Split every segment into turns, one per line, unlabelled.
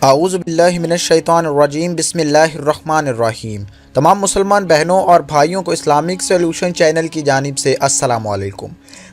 اعوذ باللہ من الشیطان الرجیم بسم اللہ الرحمن الرحیم۔ تمام مسلمان بہنوں اور بھائیوں کو اسلامک سولوشن چینل کی جانب سے السلام علیکم۔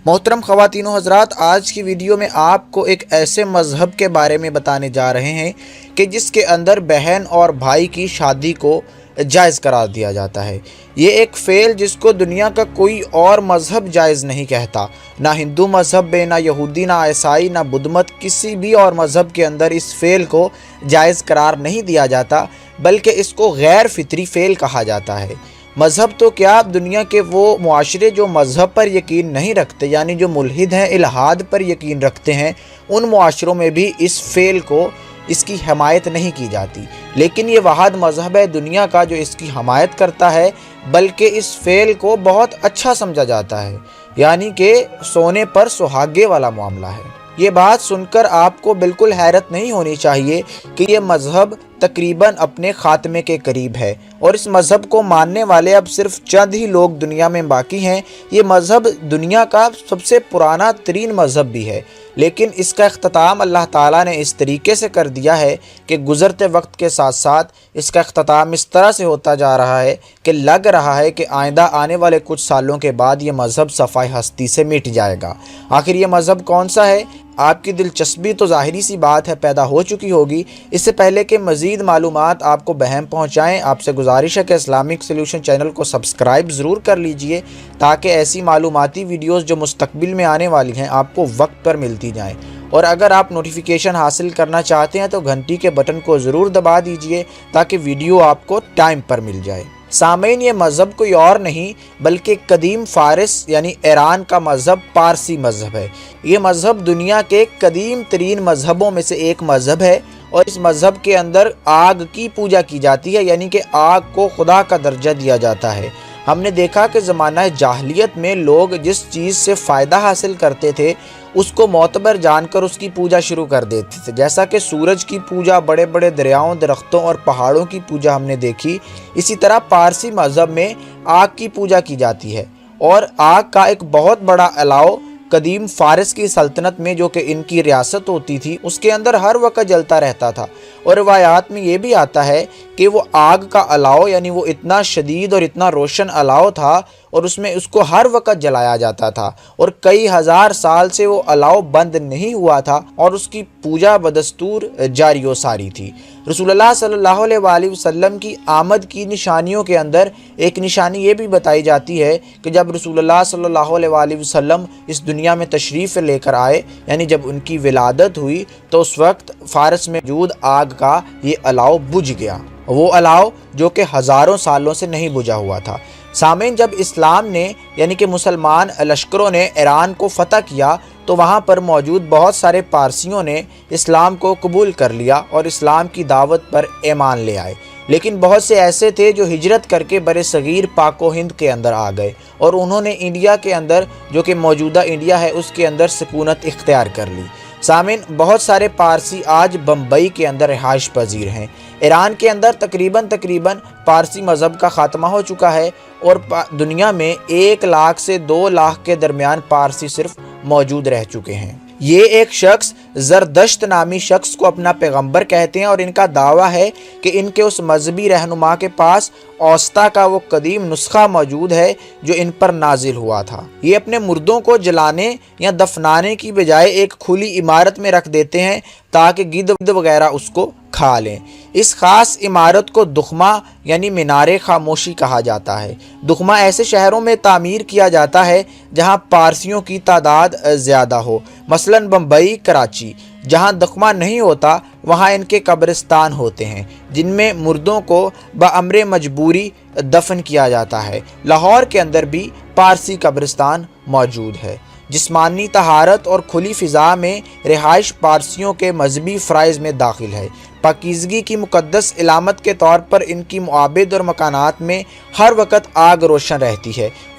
محترم خواتین و حضرات، آج کی ویڈیو میں آپ کو ایک ایسے مذہب کے بارے میں بتانے جا رہے ہیں کہ جس کے اندر بہن اور بھائی کی شادی کو جائز قرار دیا جاتا ہے۔ یہ ایک فعل جس کو دنیا کا کوئی اور مذہب جائز نہیں کہتا، نہ ہندو مذہب میں، نہ یہودی، نہ عیسائی، نہ بدھ مت، کسی بھی اور مذہب کے اندر اس فعل کو جائز قرار نہیں دیا جاتا، بلکہ اس کو غیر فطری فعل کہا جاتا ہے۔ مذہب تو کیا، دنیا کے وہ معاشرے جو مذہب پر یقین نہیں رکھتے، یعنی جو ملحد ہیں، الحاد پر یقین رکھتے ہیں، ان معاشروں میں بھی اس فعل کو، اس کی حمایت نہیں کی جاتی۔ لیکن یہ واحد مذہب ہے دنیا کا جو اس کی حمایت کرتا ہے، بلکہ اس فعل کو بہت اچھا سمجھا جاتا ہے، یعنی کہ سونے پر سہاگے والا معاملہ ہے۔ یہ بات سن کر آپ کو بالکل حیرت نہیں ہونی چاہیے کہ یہ مذہب تقریباً اپنے خاتمے کے قریب ہے، اور اس مذہب کو ماننے والے اب صرف چند ہی لوگ دنیا میں باقی ہیں۔ یہ مذہب دنیا کا سب سے پرانا ترین مذہب بھی ہے، لیکن اس کا اختتام اللہ تعالیٰ نے اس طریقے سے کر دیا ہے کہ گزرتے وقت کے ساتھ ساتھ اس کا اختتام اس طرح سے ہوتا جا رہا ہے کہ لگ رہا ہے کہ آئندہ آنے والے کچھ سالوں کے بعد یہ مذہب صفحہ ہستی سے مٹ جائے گا۔ آخر یہ مذہب کون سا ہے؟ آپ کی دلچسپی تو ظاہری سی بات ہے پیدا ہو چکی ہوگی۔ اس سے پہلے کہ مزید معلومات آپ کو بہم پہنچائیں، آپ سے گزارش ہے کہ اسلامک سولوشن چینل کو سبسکرائب ضرور کر لیجئے، تاکہ ایسی معلوماتی ویڈیوز جو مستقبل میں آنے والی ہیں آپ کو وقت پر ملتی جائیں۔ اور اگر آپ نوٹیفیکیشن حاصل کرنا چاہتے ہیں تو گھنٹی کے بٹن کو ضرور دبا دیجئے تاکہ ویڈیو آپ کو ٹائم پر مل جائے۔ سامعین، یہ مذہب کوئی اور نہیں بلکہ قدیم فارس یعنی ایران کا مذہب پارسی مذہب ہے۔ یہ مذہب دنیا کے قدیم ترین مذہبوں میں سے ایک مذہب ہے، اور اس مذہب کے اندر آگ کی پوجا کی جاتی ہے، یعنی کہ آگ کو خدا کا درجہ دیا جاتا ہے۔ ہم نے دیکھا کہ زمانہ جاہلیت میں لوگ جس چیز سے فائدہ حاصل کرتے تھے اس کو معتبر جان کر اس کی پوجا شروع کر دیتے تھے، جیسا کہ سورج کی پوجا، بڑے بڑے دریاؤں، درختوں اور پہاڑوں کی پوجا ہم نے دیکھی۔ اسی طرح پارسی مذہب میں آگ کی پوجا کی جاتی ہے، اور آگ کا ایک بہت بڑا الاؤ قدیم فارس کی سلطنت میں، جو کہ ان کی ریاست ہوتی تھی، اس کے اندر ہر وقت جلتا رہتا تھا۔ اور روایات میں یہ بھی آتا ہے کہ وہ آگ کا الاؤ، یعنی وہ اتنا شدید اور اتنا روشن الاؤ تھا، اور اس میں اس کو ہر وقت جلایا جاتا تھا، اور کئی ہزار سال سے وہ الاؤ بند نہیں ہوا تھا، اور اس کی پوجا بدستور جاری و ساری تھی۔ رسول اللہ صلی اللہ علیہ وآلہ وسلم کی آمد کی نشانیوں کے اندر ایک نشانی یہ بھی بتائی جاتی ہے کہ جب رسول اللہ صلی اللہ علیہ وآلہ وسلم اس دنیا میں تشریف لے کر آئے، یعنی جب ان کی ولادت ہوئی، تو اس وقت فارس میں موجود آگ کا یہ الاؤ بجھ گیا، وہ الاؤ جو کہ ہزاروں سالوں سے نہیں بجھا ہوا تھا۔ سامعین، جب اسلام نے یعنی کہ مسلمان لشکروں نے ایران کو فتح کیا تو وہاں پر موجود بہت سارے پارسیوں نے اسلام کو قبول کر لیا اور اسلام کی دعوت پر ایمان لے آئے، لیکن بہت سے ایسے تھے جو ہجرت کر کے بر صغیر پاک و ہند کے اندر آ گئے، اور انہوں نے انڈیا کے اندر، جو کہ موجودہ انڈیا ہے، اس کے اندر سکونت اختیار کر لی۔ سامعین، بہت سارے پارسی آج بمبئی کے اندر رہائش پذیر ہیں۔ ایران کے اندر تقریباً پارسی مذہب کا خاتمہ ہو چکا ہے، اور دنیا میں 1 لاکھ سے 2 لاکھ کے درمیان پارسی صرف موجود رہ چکے ہیں۔ یہ ایک شخص زردشت نامی شخص کو اپنا پیغمبر کہتے ہیں، اور ان کا دعویٰ ہے کہ ان کے اس مذہبی رہنما کے پاس اوسطا کا وہ قدیم نسخہ موجود ہے جو ان پر نازل ہوا تھا۔ یہ اپنے مردوں کو جلانے یا دفنانے کی بجائے ایک کھلی عمارت میں رکھ دیتے ہیں تاکہ گدھ وغیرہ اس کو کھا لیں۔ اس خاص عمارت کو دخمہ یعنی مینار خاموشی کہا جاتا ہے۔ دخمہ ایسے شہروں میں تعمیر کیا جاتا ہے جہاں پارسیوں کی تعداد زیادہ ہو، مثلا بمبئی، کراچی۔ جہاں دخمہ نہیں ہوتا وہاں ان کے قبرستان ہوتے ہیں جن میں مردوں کو بامر مجبوری دفن کیا جاتا ہے۔ لاہور کے اندر بھی پارسی قبرستان موجود ہے۔ جسمانی طہارت اور کھلی فضا میں رہائش پارسیوں کے مذہبی فرائض میں داخل ہے۔ پاکیزگی کی مقدس علامت کے طور پر ان کی معابد اور مکانات میں ہر وقت آگ روشن رہتی ہے۔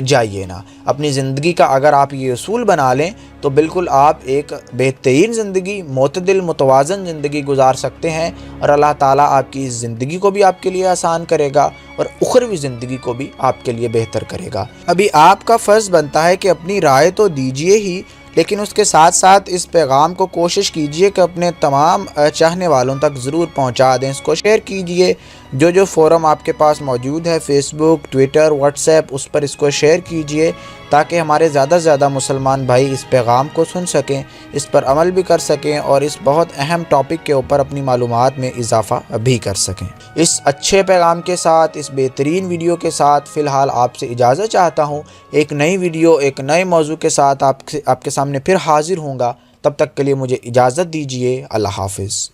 جائیے نا۔ اپنی زندگی کا اگر آپ یہ اصول بنا لیں تو بالکل آپ ایک بہترین زندگی، معتدل متوازن زندگی گزار سکتے ہیں، اور اللہ تعالیٰ آپ کی اس زندگی کو بھی آپ کے لیے آسان کرے گا اور اخروی زندگی کو بھی آپ کے لیے بہتر کرے گا۔ ابھی آپ کا فرض بنتا ہے کہ اپنی رائے تو دیجیے ہی، لیکن اس کے ساتھ ساتھ اس پیغام کو کوشش کیجئے کہ اپنے تمام چاہنے والوں تک ضرور پہنچا دیں۔ اس کو شیئر کیجئے، جو فورم آپ کے پاس موجود ہے، فیس بک، ٹویٹر، واٹس ایپ، اس پر اس کو شیئر کیجئے تاکہ ہمارے زیادہ سے زیادہ مسلمان بھائی اس پیغام کو سن سکیں، اس پر عمل بھی کر سکیں اور اس بہت اہم ٹاپک کے اوپر اپنی معلومات میں اضافہ بھی کر سکیں۔ اس اچھے پیغام کے ساتھ، اس بہترین ویڈیو کے ساتھ فی الحال آپ سے اجازت چاہتا ہوں۔ ایک نئی ویڈیو، ایک نئے موضوع کے ساتھ آپ کے سامنے پھر حاضر ہوں گا۔ تب تک کے لیے مجھے اجازت دیجیے۔ اللہ حافظ۔